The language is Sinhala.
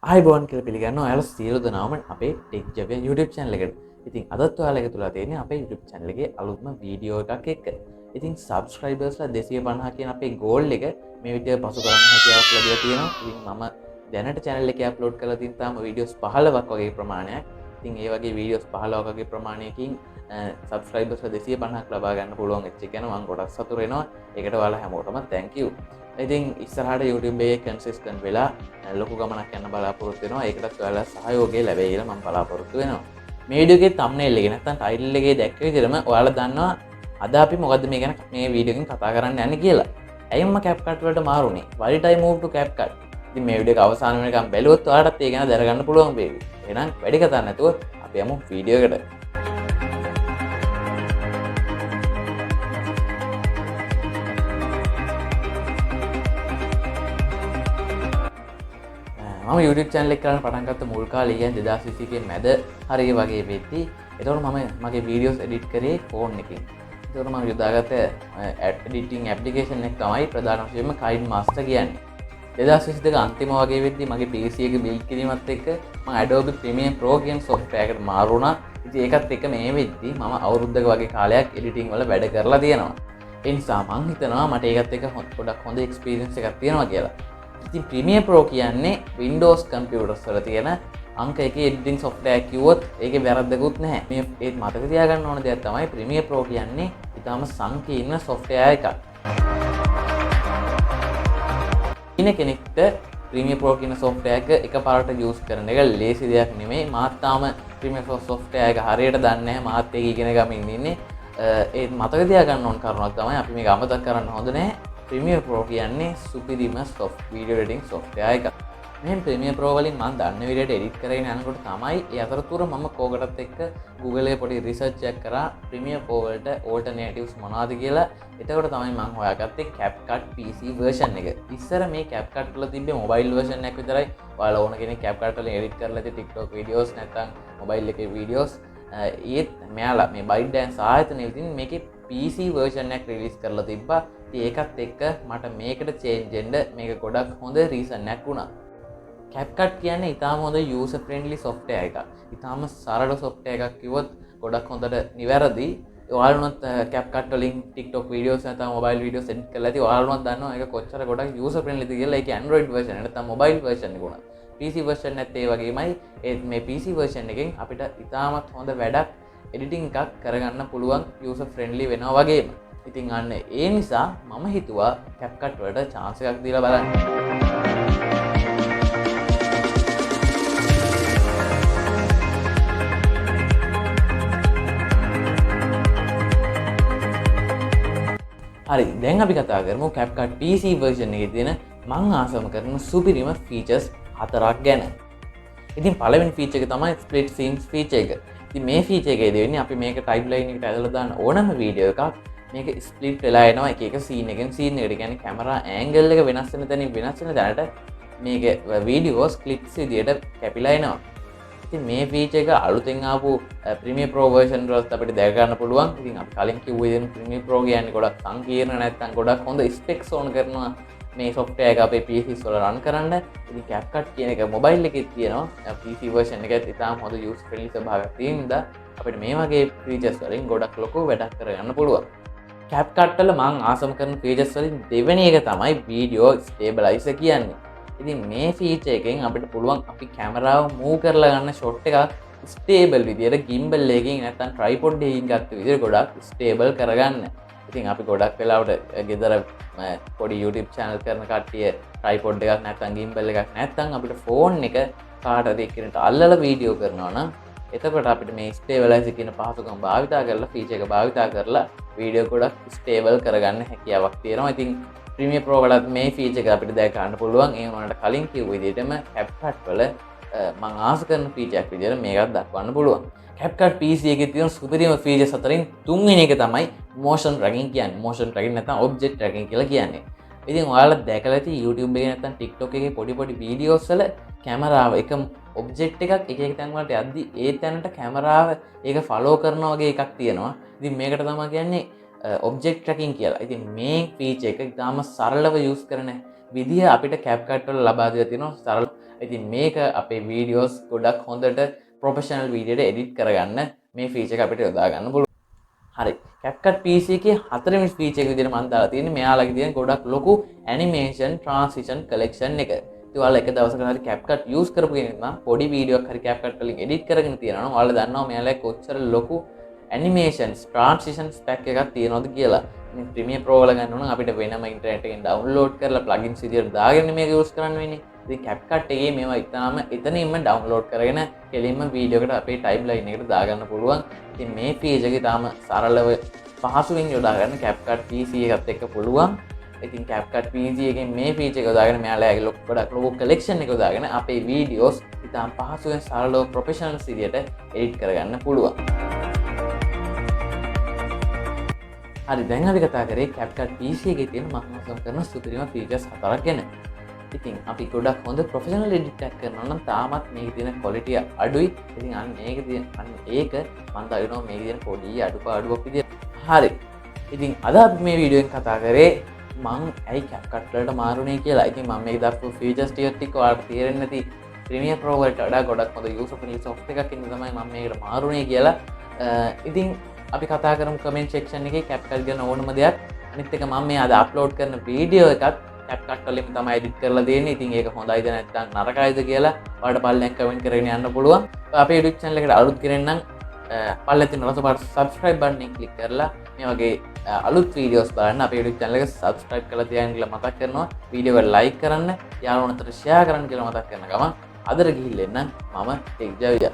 ආයිබෝන් කියලා පිළිගන්නවා ඔයාලා සියලු දෙනාම අපේ techjaviya YouTube channel එකට. ඉතින් අදත් ඔයාලා එකතු වෙලා තියෙන්නේ අපේ YouTube channel එකේ අලුත්ම වීඩියෝ එකක් එක්ක. ඉතින් subscribersලා 250 කියන අපේ goal එක මේ විදිහට පසු කරන්න හැකියාවක් ලැබිලා තියෙනවා. ඉතින් මම දැනට channel එකේ upload කරලා තියෙන තාම videos 15ක් වගේ ප්‍රමාණයක්. ඉතින් ඒ වගේ videos 15ක් වගේ ප්‍රමාණයකින් subscribersලා 250ක් ලබා ගන්න පුළුවන් වෙච්ච එක ගැන මම ගොඩක් සතුටු වෙනවා. ඒකට ඔයාලා හැමෝටම thank you. ඉතින් ඉස්සරහට YouTube එකේ consistent වෙලා ලොකු ගමනක් යන්න බලාපොරොත්තු වෙනවා. ඒකටත් ඔයාලා සහයෝගය ලැබෙයි කියලා මම බලාපොරොත්තු වෙනවා. මේ වීඩියෝ එකේ thumbnail එකේ නැත්නම් title එකේ දැක්ක විදිහටම ඔයාලා දන්නවා අද අපි මොකද්ද මේ ගැන මේ වීඩියෝ එකෙන් කතා කරන්න යන්නේ කියලා. ඇයි මම CapCut වලට මාරුනේ? Why did I move to CapCut? ඉතින් මේ වීඩියෝ එක අවසාන වෙනකම් බැලුවොත් ඔයාලටත් ඒ ගැන දැනගන්න පුළුවන් වේවි. එහෙනම් වැඩි කතා නැතුව අපි යමු වීඩියෝ එකට. මම YouTube channel එක කරන්න පටන් ගත්ත මුල් කාලේ කියන්නේ 2021 මැද හරිය වගේ වෙද්දී එතකොට මම මගේ videos edit කරේ phone එකකින්. එතකොට මම යොදාගත්ත editing application එක තමයි ප්‍රධාන වශයෙන්ම KineMaster කියන්නේ. 2022 අන්තිම වගේ වෙද්දී මගේ PC එක build කිරීමත් එක්ක මම Adobe Premiere Pro කියන software එකට මාරු වුණා. ඉතින් ඒකත් එක්ක මේ වෙද්දී මම අවුරුද්දක වගේ කාලයක් editing වල වැඩ කරලා තියෙනවා. ඒ නිසා මම හිතනවා මට ඒකත් එක්ක ගොඩක් හොඳ experience එකක් තියෙනවා කියලා. ඉතින් Premiere Pro කියන්නේ Windows computers වල තියෙන අංක 1 editing software කිව්වොත් ඒකේ වැරද්දකුත් නැහැ. මේ ඒත් මතක තියාගන්න ඕන දෙයක් තමයි Premiere Pro කියන්නේ ඊටාම සංකීර්ණ software එකක්. කෙනෙක්ට Premiere Pro කියන software එක එකපාරට use කරන එක ලේසි දෙයක් නෙමෙයි. මාත් තාම Premiere Pro software එක හරියට දන්නේ නැහැ. මාත් ඒක ඉගෙන ගමින් ඉන්නේ. ඒත් මතක තියාගන්න ඕන කරුණක් තමයි අපි මේක අමතක කරන්න හොඳ නැහැ. Premiere Pro කියන්නේ සුපිරිම video editing software එකක්. මේ Premiere Pro වලින් මම දන්න විදිහට edit කරගෙන යනකොට තමයි ඒ අතරතුර මම කෝකටත් එක්ක Google එකේ පොඩි research එකක් කරා Premiere Pro වලට alternatives මොනවද කියලා. එතකොට තමයි මම හොයාගත්තේ CapCut PC version එක. ඉස්සර මේ CapCut වල තිබ්බේ mobile version එකක් විතරයි. ඔයාලා ඕන කෙනෙක් CapCut වලින් edit කරලා තියෙ TikTok videos නැත්නම් mobile එකේ videos ඒත් මෙයාලා මේ ByteDance ආයතනයේ ඉතින් මේකේ PC version එකක් release කරලා තිබ්බා. ඒකත් එක්ක මට මේකට change වෙන්න මේක ගොඩක් හොඳ reason එකක් වුණා. CapCut කියන්නේ ඉතාම හොඳ user friendly software එකක්. ඉතාම සරල software එකක් කිව්වොත් ගොඩක් හොඳට නිවැරදි. ඔයාලුණත් CapCut වලින් TikTok videos නැත්නම් mobile videos edit කරලා ඇති. ඔයාලුණත් දන්නවා ඒක කොච්චර ගොඩක් user friendly ද කියලා. ඒකේ Android version එක නැත්නම් mobile version එක උනා. PC version එකත් ඒ වගේමයි. ඒත් මේ PC version එකෙන් අපිට ඉතාමත් හොඳ වැඩක් editing එකක් කරගන්න පුළුවන් user friendly වෙනවා වගේම. ඉතින් අන්න ඒ නිසා මම හිතුවා CapCut වලට chance එකක් දීලා බලන්න. හරි දැන් අපි කතා කරමු CapCut PC version එකේ තියෙන මම ආසම කරන සුපිරිම features 4ක් ගැන. ඉතින් පළවෙනි feature එක තමයි split scenes feature එක. ඉතින් මේ feature එකේ දෙවෙනි අපි මේක timeline එකට ඇදලා දාන ඕනම වීඩියෝ එකක් මේක ස්ප්ලිට් වෙලා එනවා එක එක සීන් එකෙන් සීන් එකට. කියන්නේ කැමරා ඇන්ගල් එක වෙනස් වෙන තැනින් වෙනස් වෙන තැනට මේක වීඩියෝස් ක්ලිප්ස් විදියට කැපිලා එනවා. ඉතින් මේ ෆීචර් එක අලුතෙන් ආපු Premiere Pro version වලත් අපිට දැක ගන්න පුළුවන්. ඉතින් අපි කලින් කිව්ව විදිහට Premiere Pro කියන්නේ ගොඩක් සංකීර්ණ නැත්නම් ගොඩක් හොඳ ස්පෙක්ස් ඕන කරනවා මේ software එක අපේ PCs වල run කරන්න. ඉතින් CapCut කියන එක mobile එකේ තියෙනවා. PC version එකත් ඉතාම හොඳ user friendly ස්වභාවයක් තියෙන නිසා අපිට මේ වගේ features වලින් ගොඩක් ලොකු වැඩක් කරගන්න පුළුවන්. CapCut වල මම ආසම කරන features වලින් දෙවෙනි එක තමයි video stabilizer කියන්නේ. ඉතින් මේ feature එකෙන් අපිට පුළුවන් අපි කැමරාව move කරලා ගන්න shot එකක් stable විදියට gimbal එකකින් නැත්නම් tripod එකකින් ගත්ත විදියට ගොඩක් stable කරගන්න. ඉතින් අපි ගොඩක් වෙලාවට ගෙදර පොඩි YouTube channel කරන කට්ටිය tripod එකක් නැත්නම් gimbal එකක් නැත්නම් අපිට phone එක කාට හරි එක්කෙනෙක්ට අල්ලලා වීඩියෝ කරනවා නම් එතකොට අපිට මේ ස්ටේබලයිසර් කියන පහසුකම් භාවිතා කරලා ෆීචර් එක භාවිතා කරලා වීඩියෝ ගොඩක් ස්ටේබල් කරගන්න හැකියාවක් තියෙනවා. ඉතින් Premiere Pro වලත් මේ ෆීචර් එක අපිට දැක ගන්න පුළුවන්. ඒ වුණාට කලින් කිව්ව විදිහටම CapCut වල මම ආස කරන ෆීචර් එකක් විදිහට මේකත් දක්වන්න පුළුවන්. CapCut PC එකේ තියෙන සුපිරිම ෆීචර්ස් අතරින් තුන්වෙනි එක තමයි motion tracking කියන්නේ. motion tracking නැත්නම් object tracking කියලා කියන්නේ. ඉතින් ඔයාලා දැකලා ඇති YouTube එකේ නැත්නම් TikTok එකේ පොඩි වීඩියෝස් වල කැමරාව එක ඔබ්ජෙක්ට් එකක් එක එක තැන් වලට යද්දි ඒ තැනට කැමරාව ඒක ෆලෝ කරනවා වගේ එකක් තියෙනවා. ඉතින් මේකට තමයි කියන්නේ ඔබ්ජෙක්ට් ට්‍රැකින් කියලා. ඉතින් මේ ෆීචර් එක ඉතාම සරලව යූස් කරන විදිහ අපිට CapCut වල ලබා දීලා තියෙනවා. සරල ඉතින් මේක අපේ වීඩියෝස් ගොඩක් හොඳට ප්‍රොෆෙෂනල් වීඩියෝට එඩිට් කරගන්න මේ ෆීචර් එක අපිට යොදා ගන්න පුළුවන්. හරි CapCut PC එකේ හතරවෙනි ෆීචර් එක විදිහට මම දාලා තියෙන්නේ මෙයාලගේ තියෙන ගොඩක් ලොකු ඇනිමේෂන් ට්‍රාන්සිෂන් කලෙක්ෂන් එක. ඉතින් ඔයාලා එක දවසක හරි CapCut use කරපු කෙනෙක් නම් පොඩි වීඩියෝ එකක් හරි CapCut වලින් එඩිට් කරගෙන තියනවා නම් ඔයාලා දන්නවා මෙයාලගේ කොච්චර ලොකු ඇනිමේෂන්ස් ට්‍රාන්සිෂන්ස් පැක් එකක් තියෙනවද කියලා. ඉතින් Premiere Pro වල ගන්න ඕන අපිට වෙනම ඉන්ටර්නෙට් එකෙන් ඩවුන්ලෝඩ් කරලා ප්ලගින්ස් විදිහට දාගෙන මේක use කරන්න වෙන්නේ. ඉතින් CapCut එකේ මේවා ඉතාලම එතනින්ම ඩවුන්ලෝඩ් කරගෙන කෙලින්ම වීඩියෝ එකට අපේ ටයිම්ලයින් එකට දාගන්න පුළුවන්. ඉතින් මේ ෆීචර් එක තාම සරලව පහසුවෙන් යොදා ගන්න CapCut PC එකත් එක්ක පුළුවන්. ඉතින් CapCut PC එකෙන් මේ ෆීචර් එක යොදාගෙන මෙයාලගේ ගොඩක් ලොකු කලෙක්ෂන් එක යොදාගෙන අපේ වීඩියෝස් ඉතාම පහසුවෙන් සරලව ප්‍රොෆෙෂනල්ස් විදිහට එඩිට් කරගන්න පුළුවන්. හරි දැන් අපි කතා කරේ CapCut PC එකේ තියෙන මහාසම් කරන සුපිරිම ෆීචර්ස් හතරක් ගැන. ඉතින් අපි ගොඩක් හොඳ ප්‍රොෆෙෂනල් එඩිට් එකක් කරනවා නම් තාමත් මේකේ තියෙන ක්වොලිටිය අඩුයි. ඉතින් ඒක මම දකිනවා මේකේ තියෙන පොඩි අඩුපාඩුවක් විදියට. හරි. ඉතින් අද අපි මේ වීඩියෝ එකෙන් කතා කරේ මම ඇයි CapCut වලට මාරුනේ කියලා. ඉතින් මම මේක දාපු ෆීචර්ස් ටික ඔයාලට තේරෙන්නේ නැති Premiere Pro වලට වඩා ගොඩක් හොඳ user friendly software එකක් ඉන්න තමයි මම මේකට මාරුනේ කියලා. ඉතින් අපි කතා කරමු comment section එකේ CapCut ගැන ඕනම දෙයක්. අනිත් එක මම මේ අද අප්ලෝඩ් කරන වීඩියෝ එකත් CapCut වලින් තමයි edit කරලා දෙන්නේ. ඉතින් ඒක හොඳයිද නැත්නම් නරකයිද කියලා ඔයාලට පල්ලෙන් comment කරගෙන යන්න පුළුවන්. අපේ YouTube channel එකට අලුත් කෙනෙක් නම් පල්ලේ තියෙන රස පාට subscribe button එක click කරලා මේ වගේ අලුත් වීඩියෝස් බලන්න අපේ YouTube channel එක subscribe කරලා තියාගන්න කියලා මතක් කරනවා. වීඩියෝ එක like කරන්න, යාළුවන්ට share කරන්න කියලා මතක් කරන ගමන් අදට ගිහිල්ලා එන්න මම techjaviya